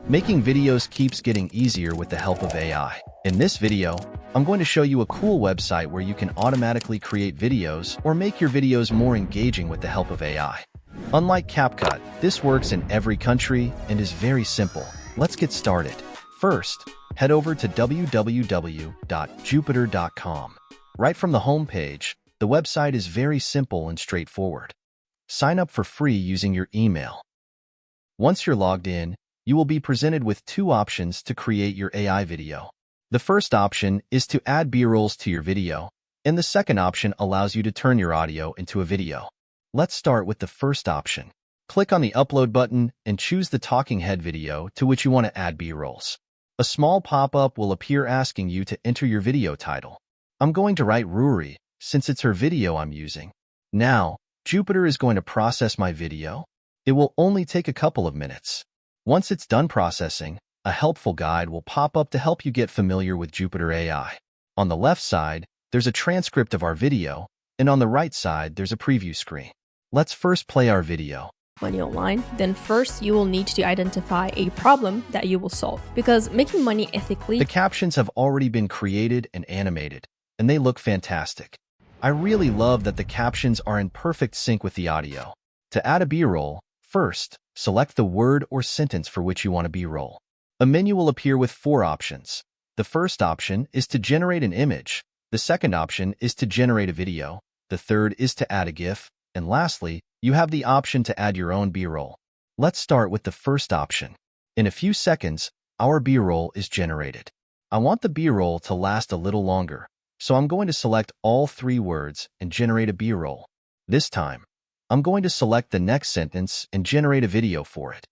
Making videos keeps getting easier with the help of AI. In this video, I'm going to show you a cool website where you can automatically create videos or make your videos more engaging with the help of AI. Unlike CapCut, this works in every country and is very simple. Let's get started. First, head over to www.jupitrr.com. Right from the home page, the website is very simple and straightforward. Sign up for free using your email. Once you're logged in, you will be presented with two options to create your AI video. The first option is to add B-rolls to your video, and the second option allows you to turn your audio into a video. Let's start with the first option. Click on the Upload button and choose the talking head video to which you want to add B-rolls. A small pop-up will appear asking you to enter your video title. I'm going to write Ruri, since it's her video I'm using. Now, Jupitrr is going to process my video. It will only take a couple of minutes. Once it's done processing, a helpful guide will pop up to help you get familiar with Jupitrr AI. On the left side, there's a transcript of our video, and on the right side, there's a preview screen. Let's first play our video. Money online, then first you will need to identify a problem that you will solve. Because making money ethically... The captions have already been created and animated, and they look fantastic. I really love that the captions are in perfect sync with the audio. To add a B-roll, first, select the word or sentence for which you want a B-roll. A menu will appear with four options. The first option is to generate an image. The second option is to generate a video. The third is to add a GIF. And lastly, you have the option to add your own B-roll. Let's start with the first option. In a few seconds, our B-roll is generated. I want the B-roll to last a little longer, so I'm going to select all three words and generate a B-roll. This time, I'm going to select the next sentence and generate a video for it.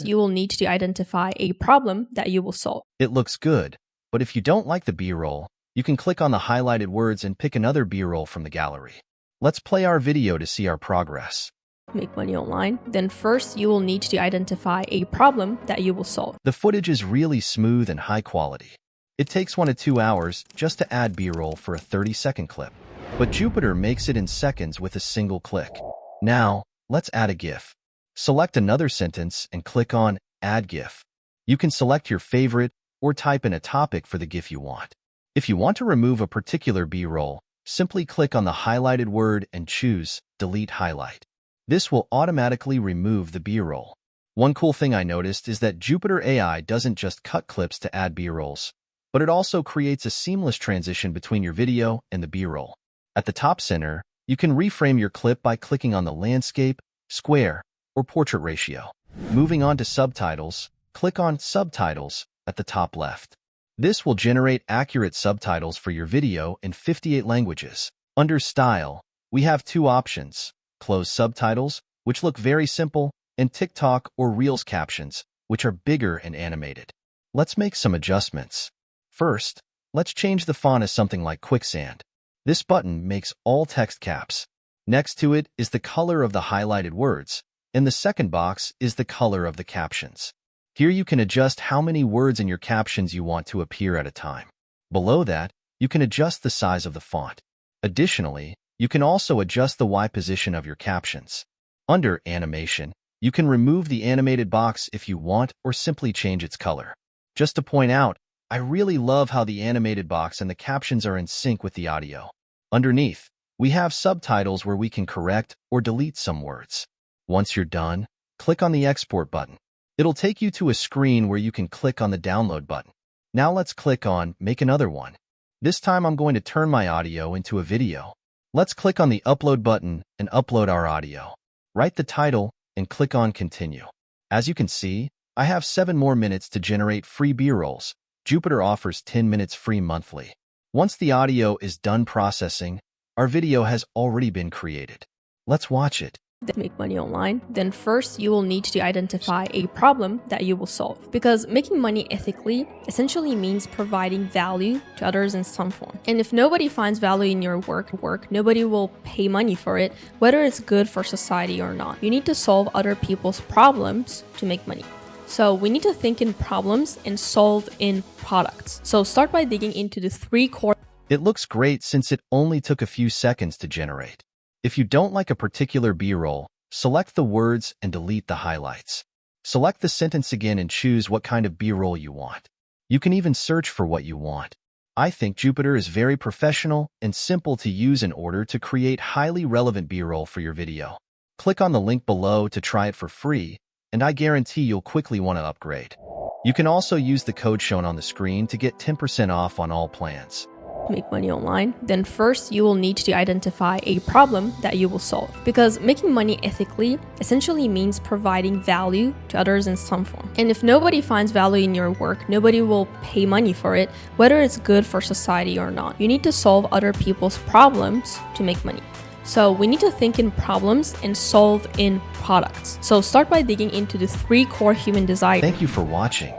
You will need to identify a problem that you will solve. It looks good, but if you don't like the B-roll, you can click on the highlighted words and pick another B-roll from the gallery. Let's play our video to see our progress. Make money online, then first you will need to identify a problem that you will solve. The footage is really smooth and high quality. It takes 1 to 2 hours just to add B-roll for a 30-second clip. But Jupitrr makes it in seconds with a single click. Now, let's add a GIF. Select another sentence and click on Add GIF. You can select your favorite or type in a topic for the GIF you want. If you want to remove a particular B-roll, simply click on the highlighted word and choose Delete Highlight. This will automatically remove the B-roll. One cool thing I noticed is that Jupitrr AI doesn't just cut clips to add B-rolls, but it also creates a seamless transition between your video and the B-roll. At the top center, you can reframe your clip by clicking on the landscape, square, or portrait ratio. Moving on to subtitles, click on Subtitles at the top left. This will generate accurate subtitles for your video in 58 languages. Under Style, we have two options: Closed subtitles, which look very simple, and TikTok or Reels captions, which are bigger and animated. Let's make some adjustments. First, let's change the font as something like Quicksand. This button makes all text caps. Next to it is the color of the highlighted words, and the second box is the color of the captions. Here you can adjust how many words in your captions you want to appear at a time. Below that, you can adjust the size of the font. Additionally, you can also adjust the Y position of your captions. Under Animation, you can remove the animated box if you want or simply change its color. Just to point out, I really love how the animated box and the captions are in sync with the audio. Underneath, we have subtitles where we can correct or delete some words. Once you're done, click on the Export button. It'll take you to a screen where you can click on the Download button. Now let's click on Make another one. This time I'm going to turn my audio into a video. Let's click on the Upload button and upload our audio. Write the title and click on Continue. As you can see, I have 7 more minutes to generate free B-rolls. Jupitrr offers 10 minutes free monthly. Once the audio is done processing, our video has already been created. Let's watch it. Make money online, then first you will need to identify a problem that you will solve. Because making money ethically essentially means providing value to others in some form. And if nobody finds value in your work, nobody will pay money for it, whether it's good for society or not. You need to solve other people's problems to make money. So we need to think in problems and solve in products. So start by digging into the 3 core. It looks great since it only took a few seconds to generate. If you don't like a particular B-roll, select the words and delete the highlights. Select the sentence again and choose what kind of B-roll you want. You can even search for what you want. I think Jupitrr is very professional and simple to use in order to create highly relevant B-roll for your video. Click on the link below to try it for free, and I guarantee you'll quickly want to upgrade. You can also use the code shown on the screen to get 10% off on all plans. Make money online, then first you will need to identify a problem that you will solve. Because making money ethically essentially means providing value to others in some form. And if nobody finds value in your work, nobody will pay money for it, whether it's good for society or not. You need to solve other people's problems to make money. So we need to think in problems and solve in products. So start by digging into the 3 core human desires. Thank you for watching.